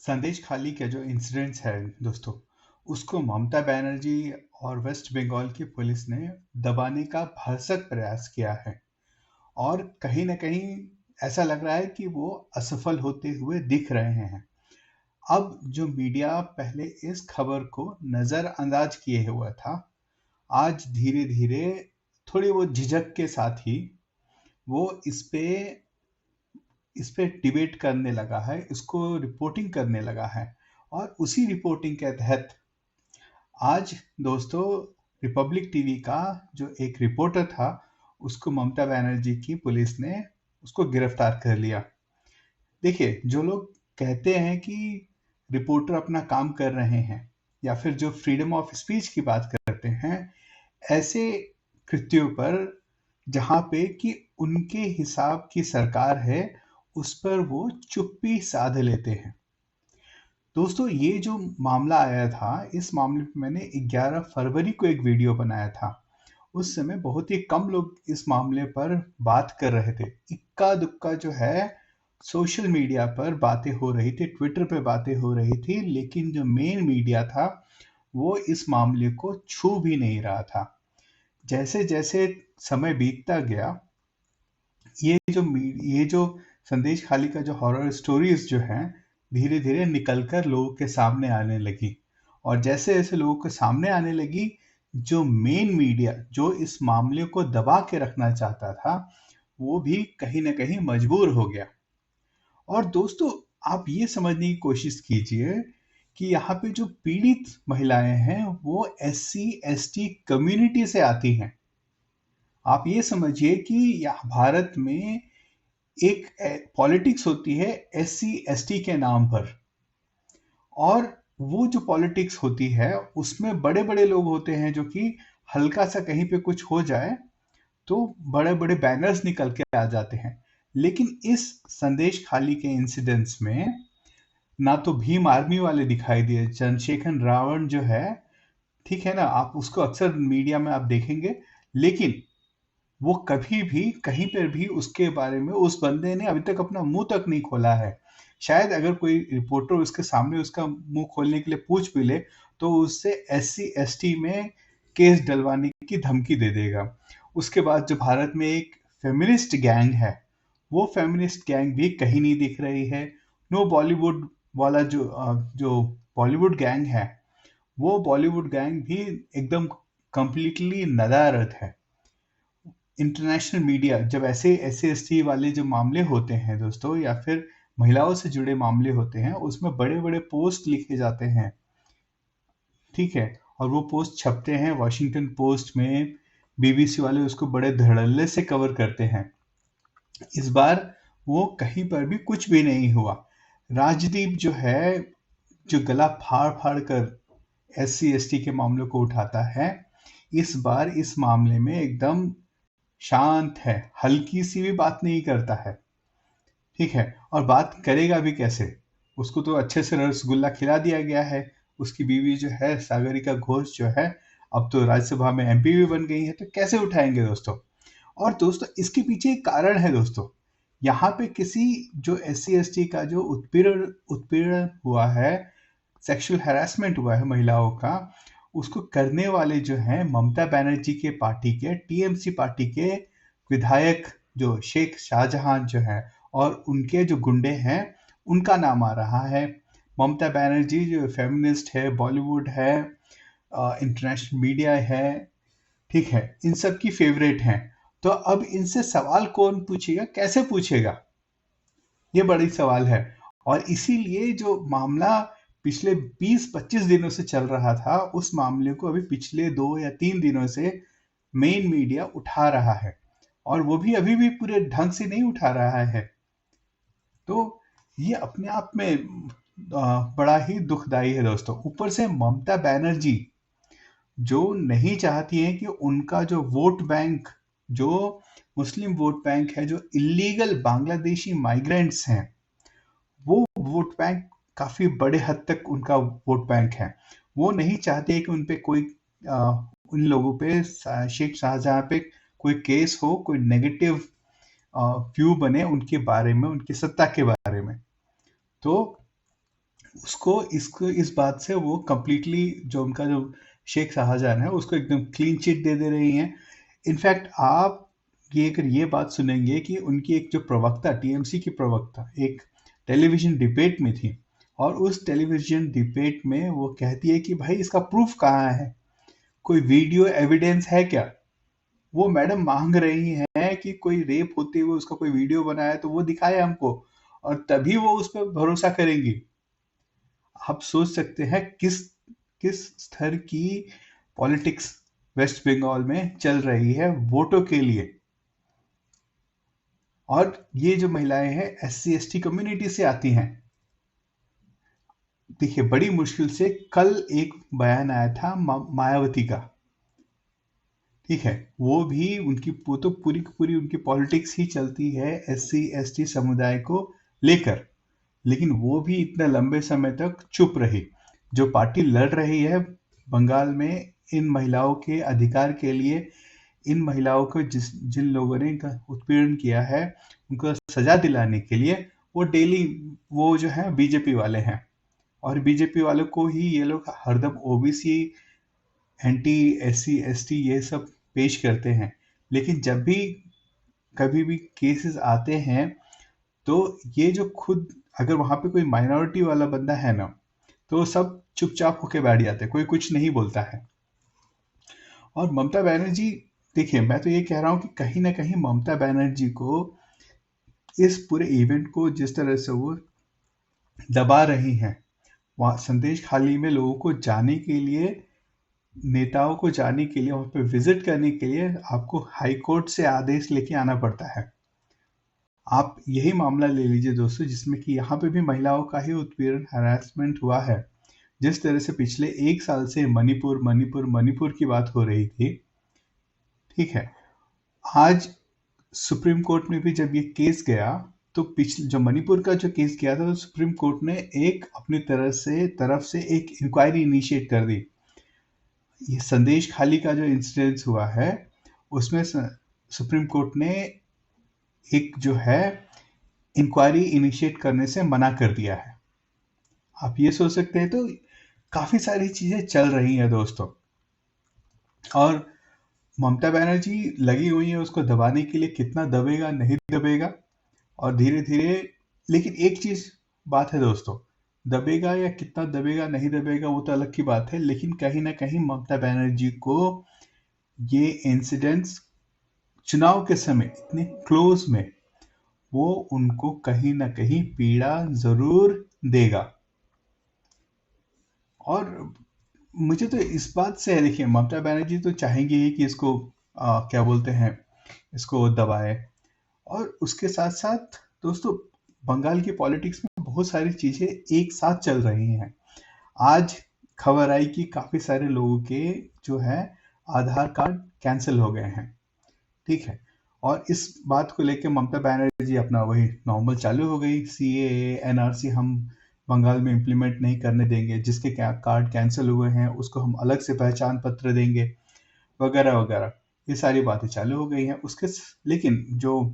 संदेश खाली के जो इंसिडेंट्स है दोस्तों, उसको ममता बनर्जी और वेस्ट बंगाल की पुलिस ने दबाने का भरसक प्रयास किया है और कहीं न कहीं ऐसा लग रहा है कि वो असफल होते हुए दिख रहे हैं। अब जो मीडिया पहले इस खबर को नज़रअंदाज किए हुआ था, आज धीरे-धीरे थोड़ी वो झिझक के साथ ही वो इस पे डिबेट करने लगा है, इसको रिपोर्टिंग करने लगा है और उसी रिपोर्टिंग के तहत आज दोस्तों रिपब्लिक टीवी का जो एक रिपोर्टर था, उसको ममता बनर्जी की पुलिस ने उसको गिरफ्तार कर लिया। देखिए, जो लोग कहते हैं कि रिपोर्टर अपना काम कर रहे हैं या फिर जो फ्रीडम ऑफ स्पीच की बात करते हैं, ऐसे कृत्यों पर जहाँ पे कि उनके हिसाब की सरकार है, उस पर वो चुप्पी साध लेते हैं। दोस्तों ये जो मामला आया था, इस मामले पे मैंने 11 फरवरी को एक वीडियो बनाया था। उस समय बहुत ही कम लोग इस मामले पर बात कर रहे थे। इक्का-दुक्का जो है सोशल मीडिया पर बातें हो रही थी, ट्विटर पे बातें हो रही थी, लेकिन जो मेन मीडिया था, वो इस मामले को छू भी नहीं रहा था। जैसे-जैसे समय बीतता गया, ये जो संदेश खाली का जो हॉरर स्टोरीज जो हैं, धीरे-धीरे निकल कर लोगों के सामने आने लगी और जैसे-जैसे लोगों के सामने आने लगी, जो मेन मीडिया जो इस मामले को दबा के रखना चाहता था, वो भी कहीं न कहीं मजबूर हो गया। और दोस्तों, आप ये समझने की कोशिश कीजिए कि यहाँ पे जो पीड़ित महिलाएँ हैं, वो एससी-एसटी कम्युनिटी से आती हैं। आप ये समझिए कि यहाँ भारत में एक पॉलिटिक्स होती है एससी-एसटी के नाम पर और वो जो पॉलिटिक्स होती है उसमें बड़े-बड़े लोग होते हैं जो कि हल्का सा कहीं पे कुछ हो जाए तो बड़े-बड़े बैनर्स निकल के आ जाते हैं। लेकिन इस संदेश खाली के इंसिडेंट्स में ना तो भीम आर्मी वाले दिखाई दिए, चंद्रशेखर रावण जो है, ठीक है ना? आप उसको अक्सर मीडिया में आप देखेंगे, लेकिन वो कभी भी कहीं पर भी उसके बारे में उस बंदे ने अभी तक अपना मुंह तक नहीं खोला है। शायद अगर कोई रिपोर्टर उसके सामने उसका मुंह खोलने के लिए पूछ भी ले तो उससे एससी एसटी में केस डलवाने की धमकी दे देगा। उसके बाद जो भारत में एक फेमिनिस्ट गैंग है, वो फेमिनिस्ट गैंग भी कहीं नहीं दिख रही है। नो बॉलीवुड वाला जो बॉलीवुड गैंग है, वो बॉलीवुड गैंग भी एकदम कंप्लीटली नदारद है। इंटरनेशनल मीडिया जब ऐसे एससी-एसटी वाले जो मामले होते हैं दोस्तों या फिर महिलाओं से जुड़े मामले होते हैं, उसमें बड़े-बड़े पोस्ट लिखे जाते हैं, ठीक है? और वो पोस्ट छपते हैं वॉशिंगटन पोस्ट में, बीबीसी वाले उसको बड़े धड़ल्ले से कवर करते हैं। इस बार वो कहीं पर भी कुछ भी नहीं हुआ। राजदीप जो है, जो गला फाड़-फाड़ कर एससी-एसटी के मामलों को उठाता है, इस बार इस मामले में एकदम शांत है, हल्की सी भी बात नहीं करता है, ठीक है? और बात करेगा भी कैसे? उसको तो अच्छे से रसगुल्ला खिला दिया गया है। उसकी बीवी जो है सागरिका घोष जो है, अब तो राज्यसभा में एमपी भी बन गई है, तो कैसे उठाएंगे दोस्तों? और दोस्तों इसके पीछे एक कारण है दोस्तों। यहाँ पे किसी जो एससी एसटी का जो उत्पीड़न उत्पीड़न हुआ है, सेक्सुअल हैरेसमेंट हुआ है महिलाओं का, उसको करने वाले जो हैं ममता बनर्जी के पार्टी के टीएमसी पार्टी के विधायक जो शेख शाहजहां जो है और उनके जो गुंडे हैं, उनका नाम आ रहा है। ममता बनर्जी जो फेमिनिस्ट है, बॉलीवुड है, इंटरनेशनल मीडिया है, ठीक है, इन सब की फेवरेट हैं। तो अब इनसे सवाल कौन पूछेगा, कैसे पूछेगा, ये बड़ी सवाल है। और इसीलिए जो मामला पिछले 20-25 दिनों से चल रहा था, उस मामले को अभी पिछले 2 या 3 दिनों से मेन मीडिया उठा रहा है और वो भी अभी भी पूरे ढंग से नहीं उठा रहा है। तो ये अपने आप में बड़ा ही दुखदाई है दोस्तों। ऊपर से ममता बनर्जी जो नहीं चाहती हैं कि उनका जो वोट बैंक, जो मुस्लिम वोट बैंक है, जो इलीगल बांग्लादेशी माइग्रेंट्स हैं, वो वोट बैंक काफ़ी बड़े हद तक उनका वोट बैंक है। वो नहीं चाहते कि उन पे कोई उन लोगों पे शेख शाहजहां पे कोई केस हो, कोई नेगेटिव व्यू बने उनके बारे में, उनकी सत्ता के बारे में। तो उसको इसको इस बात से वो कंप्लीटली जो उनका जो शेख शाहजहां है उसको एकदम क्लीन चिट दे दे रही हैं। इनफैक्ट आप ये अगर ये बात सुनेंगे कि उनकी एक जो प्रवक्ता टीएमसी की प्रवक्ता एक टेलीविजन डिबेट में थी, और उस टेलीविजन डिबेट में वो कहती है कि भाई इसका प्रूफ कहाँ है, कोई वीडियो एविडेंस है क्या। वो मैडम मांग रही हैं कि कोई रेप होते हुए उसका कोई वीडियो बनाया तो वो दिखाए हमको, और तभी वो उस पर भरोसा करेंगी। आप सोच सकते हैं किस किस स्तर की पॉलिटिक्स वेस्ट बंगाल में चल रही है वोटों के लिए। और ये जो महिलाएं हैं एससी एसटी कम्युनिटी से आती हैं। देखिए बड़ी मुश्किल से कल एक बयान आया था मायावती का, ठीक है, वो भी उनकी वो तो पूरी की पूरी उनकी पॉलिटिक्स ही चलती है एससी एसटी समुदाय को लेकर, लेकिन वो भी इतने लंबे समय तक चुप रही। जो पार्टी लड़ रही है बंगाल में इन महिलाओं के अधिकार के लिए, इन महिलाओं को जिन लोगों ने इनका उत्पीड़न किया है उनको सजा दिलाने के लिए, वो डेली वो जो है बीजेपी वाले हैं, और बीजेपी वालों को ही ये लोग हरदम ओबीसी एंटी एससी एसटी ये सब पेश करते हैं। लेकिन जब भी कभी भी केसेस आते हैं तो ये जो खुद अगर वहां पे कोई माइनॉरिटी वाला बंदा है ना, तो सब चुपचाप होके बैठ जाते हैं, कोई कुछ नहीं बोलता है। और ममता बनर्जी, देखिए मैं तो ये कह रहा हूँ कि कहीं ना कहीं ममता बनर्जी को इस पूरे इवेंट को जिस तरह से वो दबा रही हैं, वहाँ संदेश खाली में लोगों को जाने के लिए, नेताओं को जाने के लिए, वहाँ पे विजिट करने के लिए आपको हाई कोर्ट से आदेश लेके आना पड़ता है। आप यही मामला ले लीजिए दोस्तों, जिसमें कि यहाँ पे भी महिलाओं का ही उत्पीड़न हरासमेंट हुआ है। जिस तरह से पिछले 1 साल से मणिपुर मणिपुर मणिपुर की बात हो रही थी, ठीक है, आज सुप्रीम कोर्ट में भी जब ये केस गया, तो पिछले जो मणिपुर का जो केस गया था, तो सुप्रीम कोर्ट ने एक अपनी तरफ से एक इंक्वायरी इनिशिएट कर दी। ये संदेश खाली का जो इंसिडेंस हुआ है उसमें सुप्रीम कोर्ट ने एक जो है इंक्वायरी इनिशिएट करने से मना कर दिया है। आप ये सोच सकते हैं, तो काफी सारी चीजें चल रही हैं दोस्तों, और ममता बनर्जी लगी हुई है उसको दबाने के लिए, कितना दबेगा नहीं दबेगा, और धीरे धीरे। लेकिन एक चीज बात है दोस्तों, दबेगा या कितना दबेगा नहीं दबेगा वो तो अलग की बात है, लेकिन कहीं ना कहीं ममता बनर्जी को ये इंसिडेंट्स चुनाव के समय इतने क्लोज में, वो उनको कहीं ना कहीं पीड़ा जरूर देगा। और मुझे तो इस बात से है, देखिए ममता बनर्जी तो चाहेंगी ही कि इसको क्या बोलते हैं, इसको दबाए। और उसके साथ साथ दोस्तों बंगाल की पॉलिटिक्स में बहुत सारी चीजें एक साथ चल रही हैं। आज खबर आई कि काफी सारे लोगों के जो है आधार कार्ड कैंसिल हो गए हैं, ठीक है, और इस बात को लेकर ममता बनर्जी अपना वही नॉर्मल चालू हो गई, सीएए एनआरसी हम बंगाल में इम्प्लीमेंट नहीं करने देंगे, जिसके कार्ड कैंसिल हुए हैं उसको हम अलग से पहचान पत्र देंगे, वगैरह वगैरह। ये सारी बातें चालू हो गई हैं उसके। लेकिन जो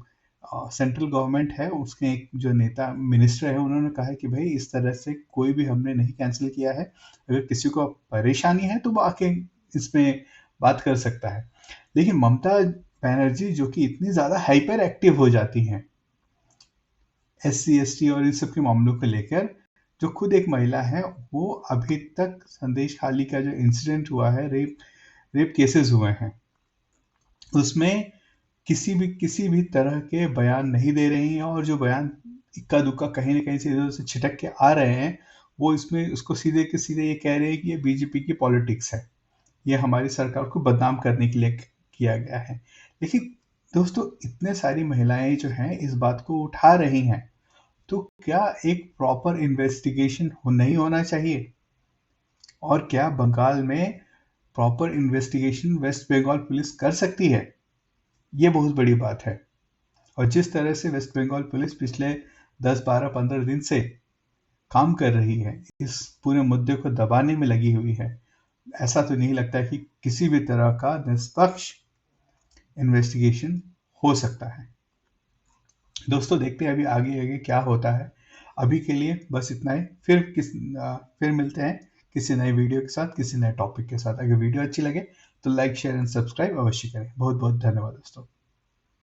सेंट्रल गवर्नमेंट है उसके एक जो नेता मिनिस्टर है उन्होंने कहा है कि भाई इस तरह से कोई भी हमने नहीं कैंसिल किया है, अगर किसी को परेशानी है तो वो आके इसमें बात कर सकता है। लेकिन ममता बनर्जी जो कि इतनी ज्यादा हाइपर एक्टिव हो जाती हैं एससी एसटी और इन सब के मामलों को लेकर, जो खुद एक महिला है, वो अभी तक संदेश खाली का जो इंसिडेंट हुआ है, रेप केसेस हुए हैं, उसमें किसी भी तरह के बयान नहीं दे रही हैं, और जो बयान इक्का दुक्का कहीं ना कहीं से इधर से छिटक के आ रहे हैं, वो इसमें उसको सीधे के सीधे ये कह रहे हैं कि ये बीजेपी की पॉलिटिक्स है, ये हमारी सरकार को बदनाम करने के लिए किया गया है। लेकिन दोस्तों इतने सारी महिलाएं जो हैं इस बात को उठा रही हैं, तो क्या एक प्रॉपर इन्वेस्टिगेशन नहीं होना चाहिए? और क्या बंगाल में proper investigation West Bengal police कर सकती है? ये बहुत बड़ी बात है। और जिस तरह से वेस्ट बंगाल पुलिस पिछले 10 12 15 दिन से काम कर रही है, इस पूरे मुद्दे को दबाने में लगी हुई है, ऐसा तो नहीं लगता कि किसी भी तरह का निष्पक्ष इन्वेस्टिगेशन हो सकता है। दोस्तों देखते हैं अभी आगे आगे क्या होता है। अभी के लिए बस इतना ही। फिर मिलते हैं किसी नए वीडियो के साथ, किसी नए टॉपिक के साथ। अगर वीडियो अच्छी लगे तो लाइक शेयर एंड सब्सक्राइब अवश्य करें। बहुत बहुत धन्यवाद दोस्तों।